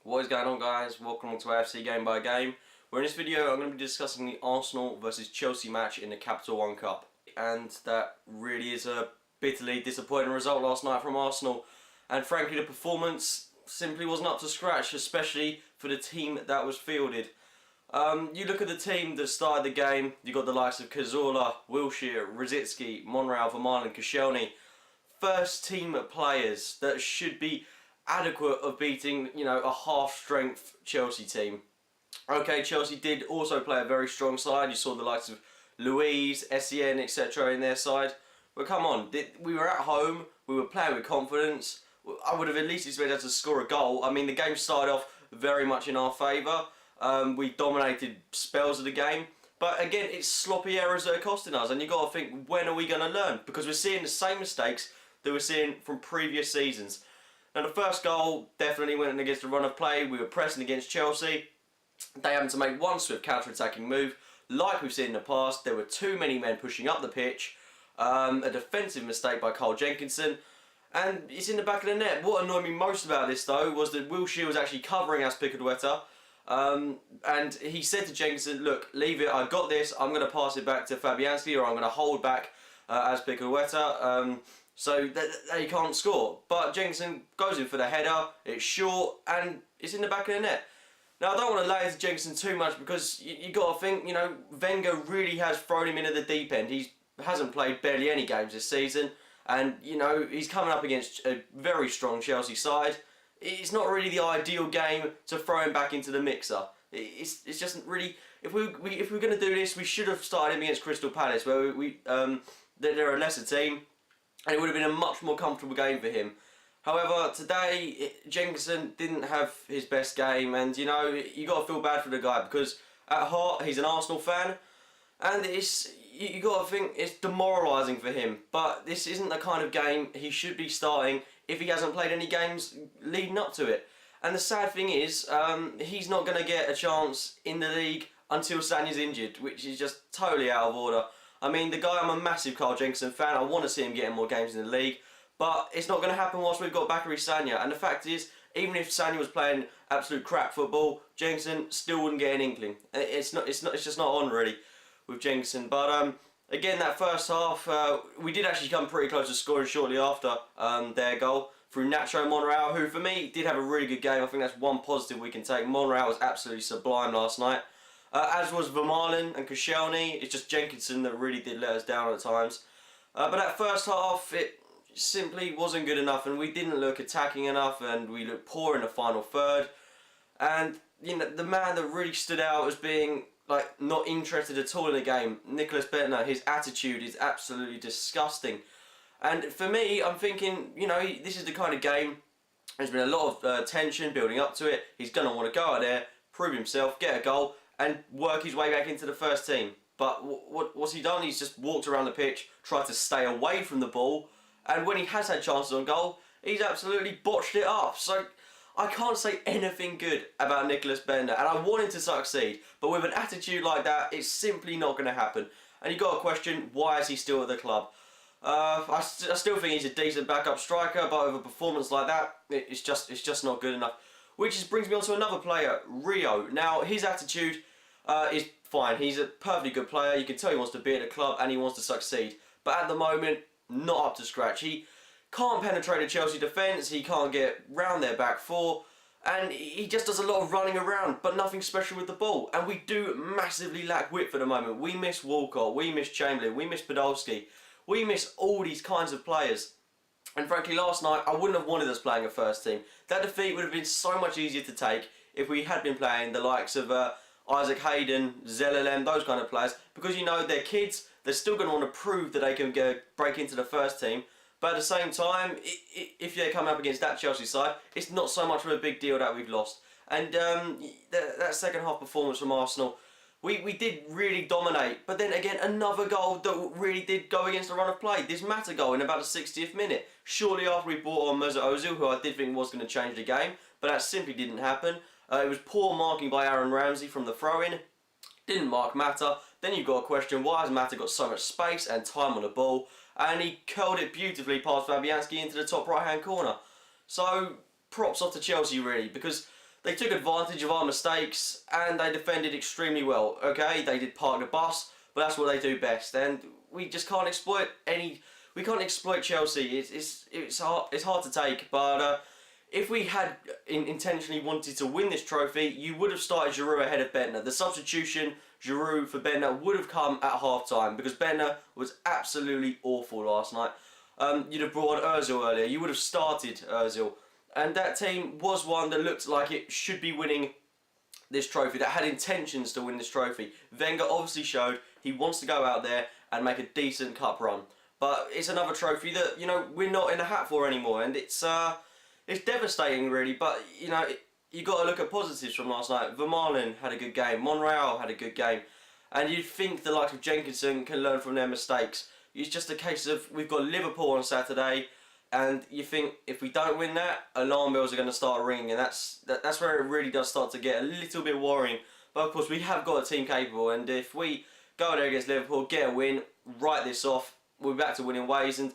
What is going on, guys? Welcome to AFC Game by Game, where in this video I'm going to be discussing the Arsenal versus Chelsea match in the Capital One Cup. And that really is a bitterly disappointing result last night from Arsenal, and frankly the performance simply wasn't up to scratch, especially for the team that was fielded. You look at the team that started the game, you got the likes of Cazorla, Wilshere, Rosicky, Monreal, Vermaelen, Koscielny. First team players that should be adequate of beating, a half-strength Chelsea team. Okay, Chelsea did also play a very strong side. You saw the likes of Luiz, Essien, etc. in their side. But come on, we were at home, we were playing with confidence. I would have at least expected us to score a goal. I mean, the game started off very much in our favour. We dominated spells of the game. But again, it's sloppy errors that are costing us. And you've got to think, when are we going to learn? Because we're seeing the same mistakes that we're seeing from previous seasons. Now, the first goal definitely went against the run of play. We were pressing against Chelsea. They happened to make one swift counter-attacking move. Like we've seen in the past, there were too many men pushing up the pitch. A defensive mistake by Carl Jenkinson. And it's in the back of the net. What annoyed me most about this, though, was that Wilshere was actually covering Azpilicueta. And he said to Jenkinson, look, leave it, I've got this. I'm going to pass it back to Fabianski, or I'm going to hold back Azpilicueta. So that he can't score. But Jenkinson goes in for the header, it's short, and it's in the back of the net. Now, I don't want to lay into Jenkinson too much, because you got to think, Wenger really has thrown him into the deep end. He hasn't played barely any games this season, and, he's coming up against a very strong Chelsea side. It's not really the ideal game to throw him back into the mixer. It's just really, if we're going to do this, we should have started him against Crystal Palace, where they're a lesser team. And it would have been a much more comfortable game for him. However, today, Jenkinson didn't have his best game, and you got to feel bad for the guy, because at heart he's an Arsenal fan, and you got to think it's demoralising for him. But this isn't the kind of game he should be starting if he hasn't played any games leading up to it. And the sad thing is, he's not going to get a chance in the league until Sanya's injured, which is just totally out of order. I mean, the guy, I'm a massive Carl Jenkinson fan. I want to see him getting more games in the league, but it's not going to happen whilst we've got Bacary Sagna. And the fact is, even if Sagna was playing absolute crap football, Jenkinson still wouldn't get an inkling. It's just not on really with Jenkinson. But again, that first half, we did actually come pretty close to scoring shortly after their goal through Nacho Monreal, who for me did have a really good game. I think that's one positive we can take. Monreal was absolutely sublime last night. As was Vermaelen and Koscielny. It's just Jenkinson that really did let us down at times. But that first half, it simply wasn't good enough, and we didn't look attacking enough, and we looked poor in the final third. And the man that really stood out as being not interested at all in the game, Nicklas Bendtner, his attitude is absolutely disgusting. And for me, I'm thinking, this is the kind of game. There's been a lot of tension building up to it. He's going to want to go out there, prove himself, get a goal, and work his way back into the first team. But what's he done? He's just walked around the pitch, tried to stay away from the ball, and when he has had chances on goal, he's absolutely botched it up. So I can't say anything good about Nicklas Bendtner, and I want him to succeed, but with an attitude like that, it's simply not going to happen. And you've got to question, why is he still at the club? I still think he's a decent backup striker, but with a performance like that, it's just not good enough. Which brings me on to another player, Rio. Now, his attitude is fine. He's a perfectly good player. You can tell he wants to be at the club and he wants to succeed. But at the moment, not up to scratch. He can't penetrate a Chelsea defence. He can't get round their back four. And he just does a lot of running around, but nothing special with the ball. And we do massively lack width at the moment. We miss Walcott. We miss Chamberlain. We miss Podolski. We miss all these kinds of players. And frankly, last night, I wouldn't have wanted us playing a first team. That defeat would have been so much easier to take if we had been playing the likes of Isaac Hayden, Zelalem, those kind of players. Because, they're kids, they're still going to want to prove that they can break into the first team. But at the same time, if they're coming up against that Chelsea side, it's not so much of a big deal that we've lost. And that second half performance from Arsenal, we did really dominate, but then again, another goal that really did go against the run of play. This Mata goal in about the 60th minute, shortly after we brought on Mesut Ozil, who I did think was going to change the game, but that simply didn't happen. It was poor marking by Aaron Ramsey from the throw-in. Didn't mark Mata. Then you've got a question, why has Mata got so much space and time on the ball? And he curled it beautifully past Fabianski into the top right-hand corner. So, props off to Chelsea, really, because They took advantage of our mistakes and they defended extremely well. Okay, they did park the bus, but that's what they do best, and we just can't exploit any. We can't exploit Chelsea. It's hard to take, but if we had intentionally wanted to win this trophy, you would have started Giroud ahead of Bentner. The substitution Giroud for Bentner would have come at half time because Bentner was absolutely awful last night. You'd have brought Ozil earlier. You would have started Ozil. And that team was one that looked like it should be winning this trophy, that had intentions to win this trophy. Wenger obviously showed he wants to go out there and make a decent cup run. But it's another trophy that, you know, we're not in the hat for anymore. And it's devastating, really. But, you know, you got to look at positives from last night. Vermaelen had a good game. Monreal had a good game. And you'd think the likes of Jenkinson can learn from their mistakes. It's just a case of we've got Liverpool on Saturday. And you think if we don't win that, alarm bells are going to start ringing, and that's where it really does start to get a little bit worrying. But of course, we have got a team capable, and if we go there against Liverpool, get a win, write this off, we're back to winning ways, and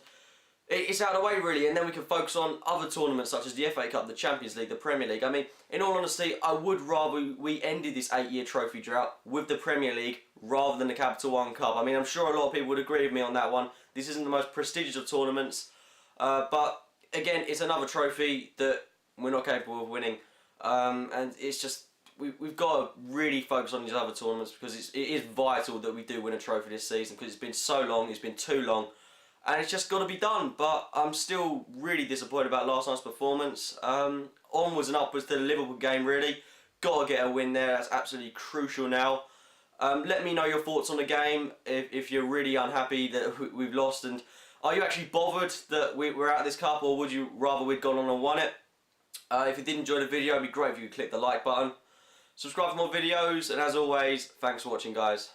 it's out of the way really. And then we can focus on other tournaments such as the FA Cup, the Champions League, the Premier League. I mean, in all honesty, I would rather we ended this 8-year trophy drought with the Premier League rather than the Capital One Cup. I mean, I'm sure a lot of people would agree with me on that one. This isn't the most prestigious of tournaments. But again, it's another trophy that we're not capable of winning, and it's just we've got to really focus on these other tournaments because it is vital that we do win a trophy this season because it's been so long, it's been too long, and it's just got to be done. But I'm still really disappointed about last night's performance. Onwards and upwards to the Liverpool game, really. Got to get a win there, that's absolutely crucial now. Let me know your thoughts on the game if you're really unhappy that we've lost, and are you actually bothered that we're out of this cup, or would you rather we'd gone on and won it? If you did enjoy the video, it'd be great if you could click the like button. Subscribe for more videos, and as always, thanks for watching, guys.